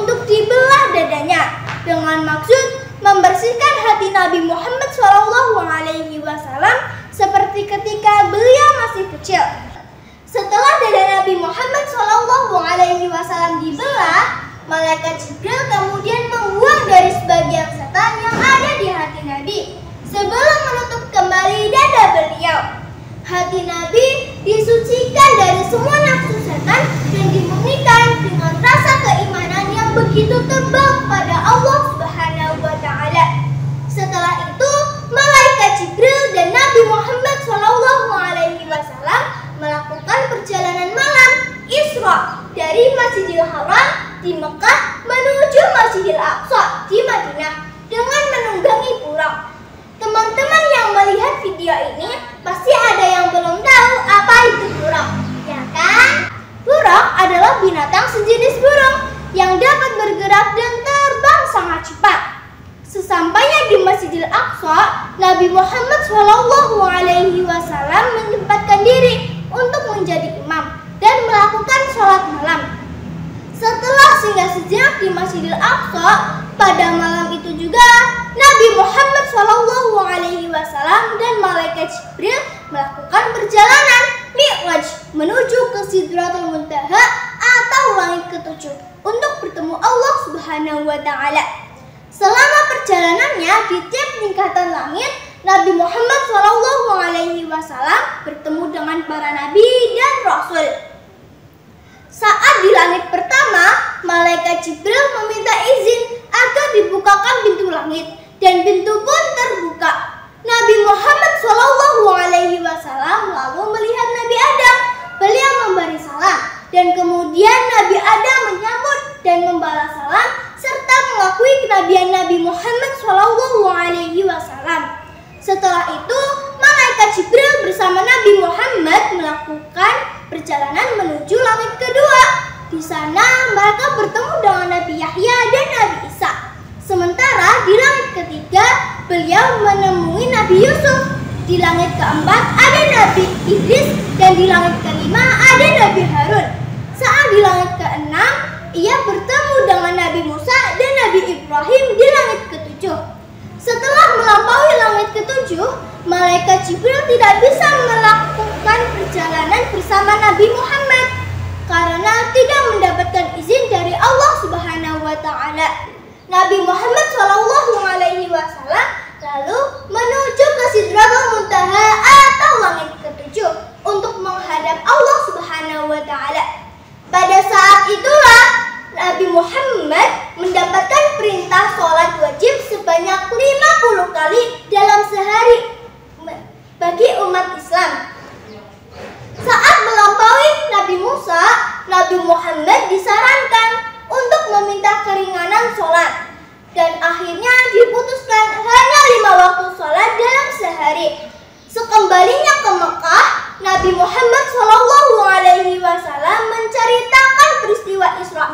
untuk dibelah dadanya dengan maksud membersihkan hati Nabi Muhammad SAW seperti ketika beliau masih kecil. Setelah dada Nabi Muhammad SAW dibelah, malaikat Jibril kemudian membuang dari sebagian setan yang ada di hati Nabi sebelum menutup kembali dada beliau. Hati Nabi disucikan dari semua nafsu setan dan dimurnikan dengan rasa keimanan yang begitu tebal pada Allah Subhanahu wa Ta'ala. Setelah itu, malaikat Jibril dan Nabi Muhammad SAW melakukan perjalanan malam Isra dari Masjidil Haram di Mekah menuju Masjidil Aqsa di Madinah dengan menunggangi buraq. Teman-teman yang melihat video ini pasti ada yang belum tahu apa itu buraq, ya kan? Buraq adalah binatang sejenis burung yang dapat bergerak dan terbang sangat cepat. Sesampainya di Masjidil Aqsa, Nabi Muhammad SAW menyempatkan diri untuk menjadi imam dan melakukan sholat malam. Setelah singgah sejenak di Masjidil Aqsa, pada malam itu juga Nabi Muhammad SAW dan malaikat Jibril melakukan perjalanan Mi'raj menuju ke Sidratul Muntaha atau langit ketujuh untuk bertemu Allah Subhanahu wa Ta'ala. Selama perjalanannya di tiap tingkatan langit, Nabi Muhammad SAW bertemu dengan para nabi dan rasul. Saat di langit pertama, malaikat Jibril meminta izin agar dibukakan pintu langit dan pintu pun terbuka. Nabi Muhammad SAW lalu melihat Nabi Adam. Beliau memberi salam dan kemudian Nabi Adam menyambut dan membalas salam serta mengakui kenabian Nabi Muhammad SAW. Setelah itu, malaikat Jibril bersama Nabi Muhammad melakukan perjalanan menuju langit kedua. Di sana mereka bertemu dengan Nabi Yahya dan Nabi Isa. Sementara di langit ketiga, beliau menemui Nabi Yusuf. Di langit keempat ada Nabi Idris dan di langit kelima ada Nabi Harun. Saat di langit keenam, ia bertemu dengan Nabi Musa dan Nabi Ibrahim di langit ketujuh. Setelah melampaui langit ketujuh, malaikat Jibril tidak bisa melakukan perjalanan bersama Nabi Muhammad karena tidak mendapatkan izin dari Allah Subhanahu wa Ta'ala. Nabi Muhammad SAW lalu menuju ke Sidratul Muntaha atau langit ketujuh untuk menghadap Allah Subhanahu wa Ta'ala. Pada saat itulah Nabi Muhammad mendapatkan perintah sholat wajib sebanyak 50 kali dalam sehari bagi umat Islam. Saat melampaui Nabi Musa, Nabi Muhammad disarankan untuk meminta keringanan sholat dan akhirnya diputuskan hanya 5 waktu sholat dalam sehari. Sekembalinya ke Mekah, Nabi Muhammad SAW menceritakan peristiwa Isra